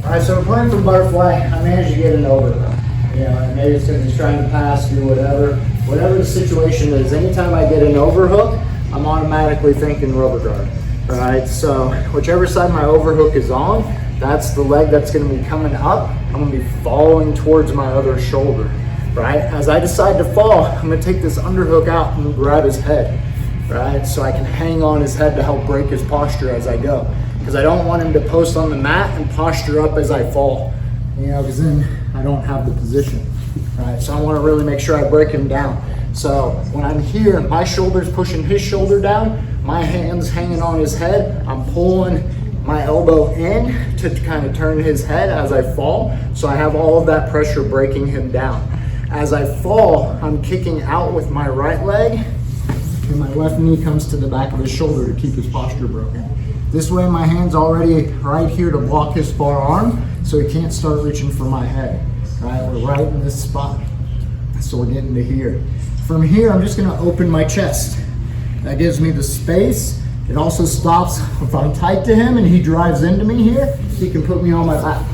All right, so we're playing for butterfly. I managed to get an over. You know, and maybe it's because he's trying to pass, do whatever. Whatever the situation is, anytime I get an overhook, I'm automatically thinking RubberGuard. Right, so whichever side my overhook is on, that's the leg that's going to be coming up. I'm going to be falling towards my other shoulder. Right, as I decide to fall, I'm going to take this underhook out and grab his head. Right, so I can hang on his head to help break his posture as I go. Because I don't want him to post on the mat and posture up as I fall. You know, because then I don't have the position. Right, so I want to really make sure I break him down. So when I'm here, my shoulder's pushing his shoulder down, my hand's hanging on his head, I'm pulling my elbow in to kind of turn his head as I fall. So I have all of that pressure breaking him down. As I fall, I'm kicking out with my right leg, and my left knee comes to the back of his shoulder to keep his posture broken. This way my hand's already right here to block his far arm, so he can't start reaching for my head. Right, we're right in this spot. So we're getting to here. From here, I'm just gonna open my chest. That gives me the space. It also stops if I'm tight to him and he drives into me here, he can put me on my back.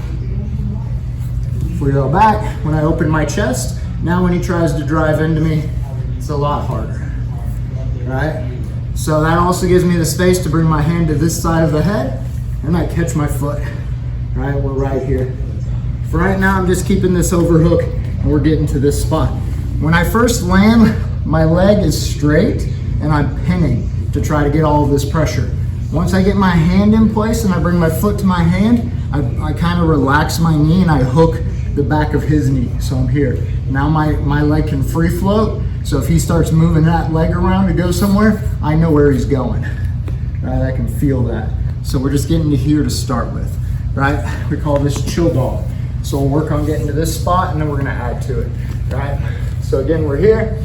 If we go back, when I open my chest, now when he tries to drive into me, it's a lot harder, right? So that also gives me the space to bring my hand to this side of the head and I catch my foot, right? We're right here. For right now, I'm just keeping this overhook and we're getting to this spot. When I first land, my leg is straight and I'm pinning to try to get all of this pressure. Once I get my hand in place and I bring my foot to my hand, I kind of relax my knee and I hook the back of his knee. So I'm here. Now my leg can free float. So if he starts moving that leg around to go somewhere, I know where he's going. Right, I can feel that. So we're just getting to here to start with, right? We call this Chilldog. So we'll work on getting to this spot and then we're gonna add to it, right? So again, we're here.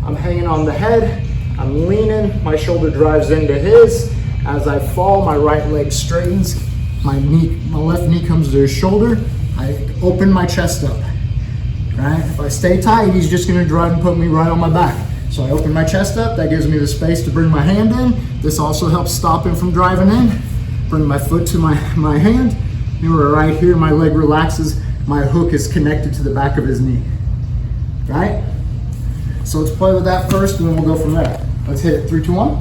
I'm hanging on the head. I'm leaning, my shoulder drives into his. As I fall, my right leg straightens. My left knee comes to his shoulder. I open my chest up. Right? If I stay tight, he's just gonna drive and put me right on my back. So I open my chest up, that gives me the space to bring my hand in. This also helps stop him from driving in. Bring my foot to my hand, and we're right here, my leg relaxes, my hook is connected to the back of his knee. Right? So let's play with that first and then we'll go from there. Let's hit it, 3, 2, 1.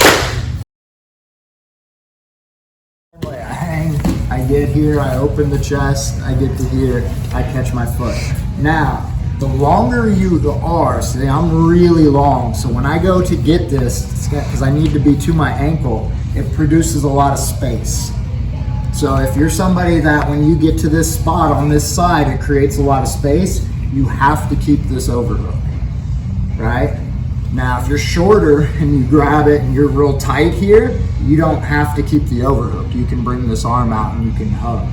I hang, I get here, I open the chest, I get to here, I catch my foot. Now, the longer you are, say I'm really long, so when I go to get this, because I need to be to my ankle, it produces a lot of space. So if you're somebody that when you get to this spot on this side, it creates a lot of space, you have to keep this overhook, right? Now, if you're shorter and you grab it and you're real tight here, you don't have to keep the overhook. You can bring this arm out and you can hug,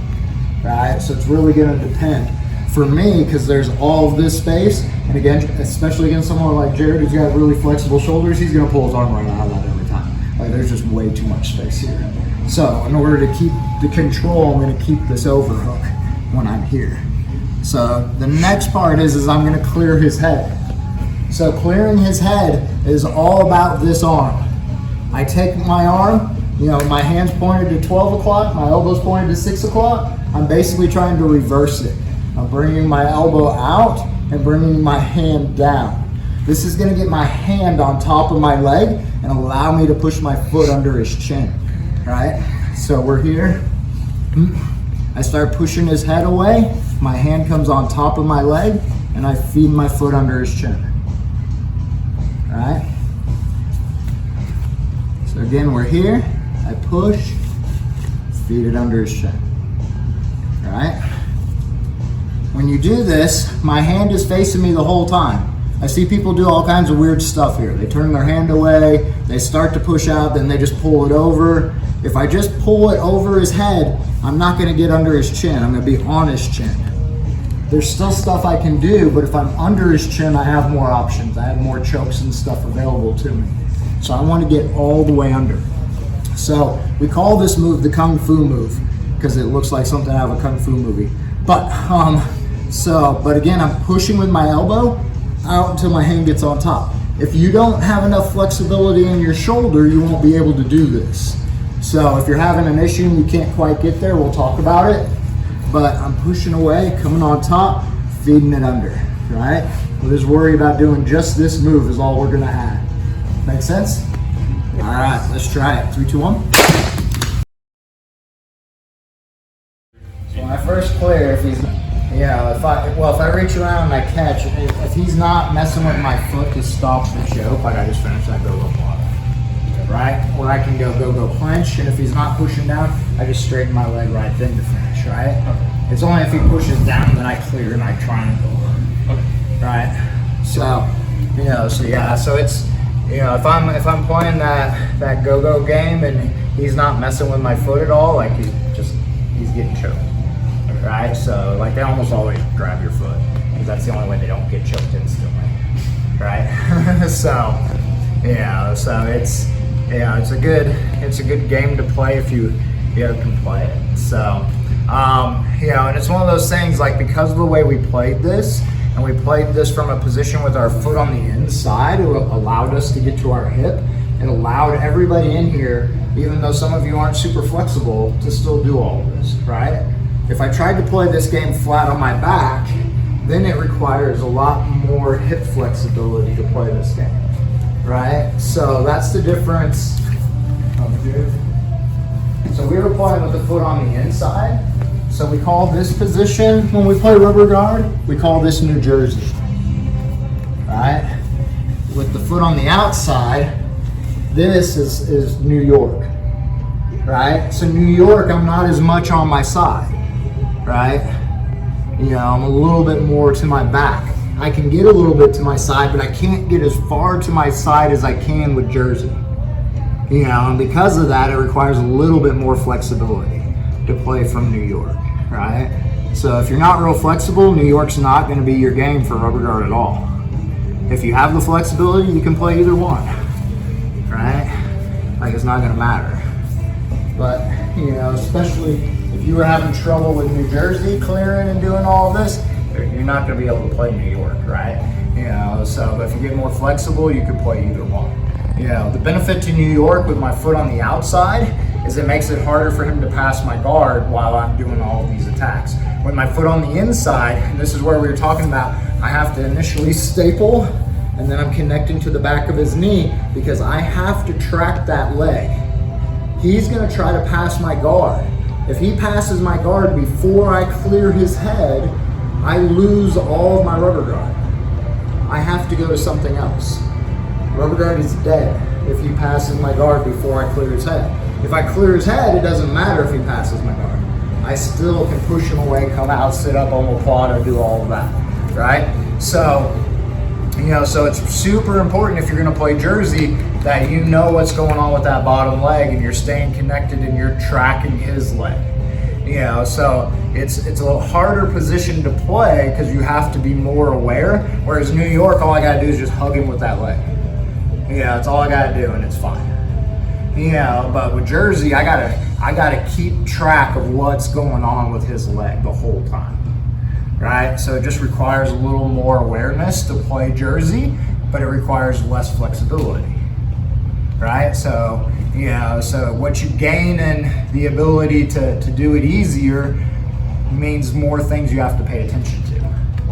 right? So it's really gonna depend. For me, because there's all of this space, and again, especially against someone like Jared who's got really flexible shoulders, he's gonna pull his arm right out of that every time. Like there's just way too much space here. So in order to keep the control, I'm gonna keep this overhook when I'm here. So the next part is I'm gonna clear his head. So clearing his head is all about this arm. I take my arm, you know, my hand's pointed to 12 o'clock, my elbow's pointed to 6 o'clock. I'm basically trying to reverse it. I'm bringing my elbow out and bringing my hand down. This is gonna get my hand on top of my leg and allow me to push my foot under his chin, right? So we're here. I start pushing his head away. My hand comes on top of my leg and I feed my foot under his chin, right? So again, we're here. I push, feed it under his chin, right? When you do this, my hand is facing me the whole time. I see people do all kinds of weird stuff here. They turn their hand away, they start to push out, then they just pull it over. If I just pull it over his head, I'm not gonna get under his chin. I'm gonna be on his chin. There's still stuff I can do, but if I'm under his chin, I have more options. I have more chokes and stuff available to me. So I wanna get all the way under. So we call this move the Kung Fu move because it looks like something out of a Kung Fu movie. But again, I'm pushing with my elbow out until my hand gets on top. If you don't have enough flexibility in your shoulder, you won't be able to do this. So if you're having an issue and you can't quite get there, we'll talk about it. but I'm pushing away, coming on top, feeding it under, right? We'll just worry about doing just this move is all we're gonna add. Make sense? All right, let's try it. 3, 2, 1. So when I first clear, if he's, if I reach around and I catch, if he's not messing with my foot to stop the choke, like I just finished that go-go block, right? Or I can go clinch, and if he's not pushing down, I just straighten my leg right then to finish, right? Okay. It's only if he pushes down that I clear and I triangle, okay. Right? So, so it's, if I'm playing that go-go game and he's not messing with my foot at all, like he's getting choked. Right, so like they almost always grab your foot because that's the only way they don't get choked instantly, right? so it's a good game to play if you can play it. So and it's one of those things, like, because of the way we played this, and we played this from a position with our foot on the inside, it allowed us to get to our hip. It allowed everybody in here, even though some of you aren't super flexible, to still do all of this, right? If I tried to play this game flat on my back, then it requires a lot more hip flexibility to play this game, right? So that's the difference. So we were playing with the foot on the inside. So we call this position, when we play rubber guard, we call this New Jersey, right? With the foot on the outside, this is New York, right? So New York, I'm not as much on my side. Right? I'm a little bit more to my back. I can get a little bit to my side, but I can't get as far to my side as I can with Jersey. And because of that, it requires a little bit more flexibility to play from New York, right? So if you're not real flexible, New York's not going to be your game for rubber guard at all. If you have the flexibility, you can play either one, right? Like, it's not going to matter. But, especially if you were having trouble with New Jersey clearing and doing all of this, you're not going to be able to play New York, right? So but if you get more flexible, you can play either one. The benefit to New York with my foot on the outside is it makes it harder for him to pass my guard while I'm doing all of these attacks. With my foot on the inside, and this is where we were talking about, I have to initially staple, and then I'm connecting to the back of his knee because I have to track that leg. He's going to try to pass my guard. If he passes my guard before I clear his head, I lose all of my rubber guard. I have to go to something else. Rubber guard is dead if he passes my guard before I clear his head. If I clear his head, it doesn't matter if he passes my guard. I still can push him away, come out, sit up, omoplata, do all of that, right? So, so it's super important if you're going to play Jersey that you know what's going on with that bottom leg and you're staying connected and you're tracking his leg. So it's a little harder position to play because you have to be more aware. Whereas New York, all I got to do is just hug him with that leg. That's all I got to do and it's fine. But with Jersey, I gotta keep track of what's going on with his leg the whole time. Right? So it just requires a little more awareness to play Jersey, but it requires less flexibility. Right? So, so what you gain in the ability to do it easier means more things you have to pay attention to.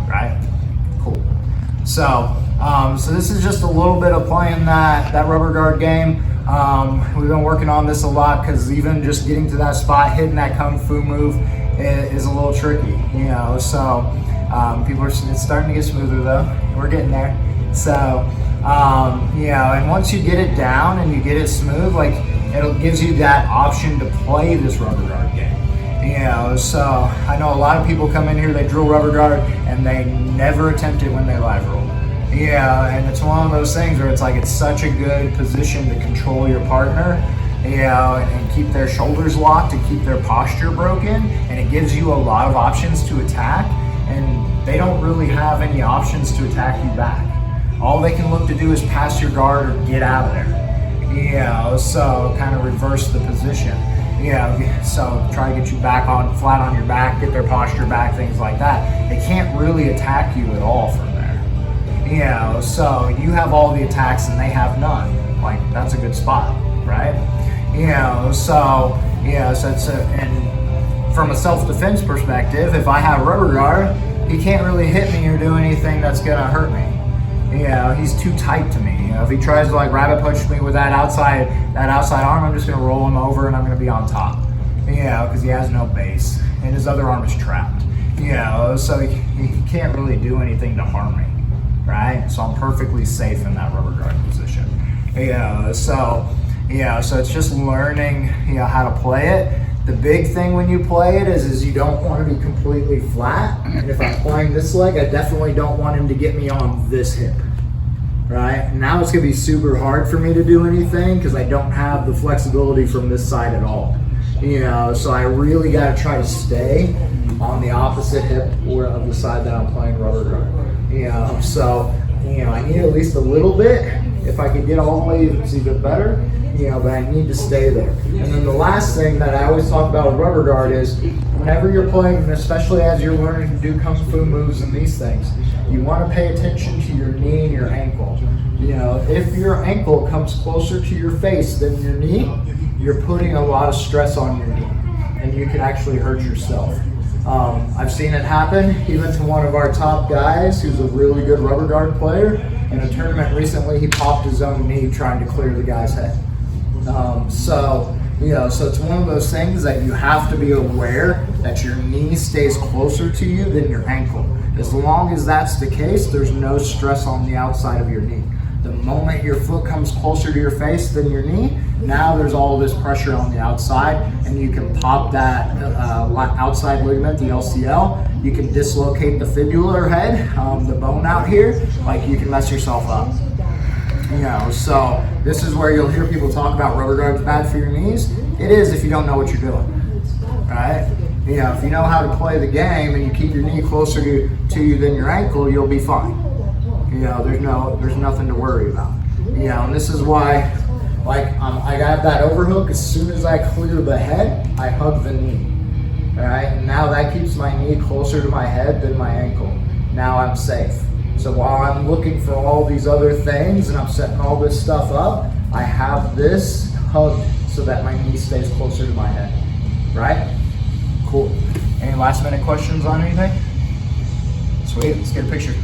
Right? Cool. So this is just a little bit of playing that rubber guard game. We've been working on this a lot because even just getting to that spot, hitting that kung fu move is a little tricky, so it's starting to get smoother though. We're getting there. So, and once you get it down and you get it smooth, like it gives you that option to play this rubber guard game. So I know a lot of people come in here, they drill rubber guard and they never attempt it when they live roll. And it's one of those things where it's like it's such a good position to control your partner, and keep their shoulders locked, and keep their posture broken, and it gives you a lot of options to attack, and they don't really have any options to attack you back. All they can look to do is pass your guard or get out of there. So kind of reverse the position. So try to get you back on flat on your back, get their posture back, things like that. They can't really attack you at all from there. So you have all the attacks and they have none. Like, that's a good spot, right? So it's and from a self-defense perspective, if I have RubberGuard, he can't really hit me or do anything that's gonna hurt me. You know, he's too tight to me. You know, if he tries to like rabbit punch me with that outside arm, I'm just gonna roll him over and I'm gonna be on top. You know, because he has no base and his other arm is trapped. You know, so he can't really do anything to harm me, right? So I'm perfectly safe in that RubberGuard position. You know, so it's just learning, you know, how to play it. The big thing when you play it is you don't want to be completely flat. And if I'm playing this leg, I definitely don't want him to get me on this hip, right? Now it's gonna be super hard for me to do anything because I don't have the flexibility from this side at all. You know, so I really gotta try to stay on the opposite hip or of the side that I'm playing RubberGuard. You know, so, you know, I need at least a little bit. If I could get all the way, it's even better. You know, but I need to stay there. And then the last thing that I always talk about with RubberGuard is whenever you're playing, and especially as you're learning to do Kung Fu moves and these things, you want to pay attention to your knee and your ankle. You know, if your ankle comes closer to your face than your knee, you're putting a lot of stress on your knee and you can actually hurt yourself. I've seen it happen even to one of our top guys who's a really good RubberGuard player. In a tournament recently, he popped his own knee trying to clear the guy's head. So it's one of those things that you have to be aware that your knee stays closer to you than your ankle. As long as that's the case, there's no stress on the outside of your knee. The moment your foot comes closer to your face than your knee, now there's all this pressure on the outside and you can pop that outside ligament, the LCL. You can dislocate the fibular head, the bone out here, like you can mess yourself up. You know, so this is where you'll hear people talk about RubberGuard's bad for your knees. It is if you don't know what you're doing, right? You know, if you know how to play the game and you keep your knee closer to you than your ankle, you'll be fine. You know, there's nothing to worry about. You know, and this is why, like, I got that overhook. As soon as I clear the head, I hug the knee. All right, and now that keeps my knee closer to my head than my ankle. Now I'm safe. So while I'm looking for all these other things and I'm setting all this stuff up, I have this hugged so that my knee stays closer to my head. Right? Cool. Any last minute questions on anything? Sweet, let's get a picture.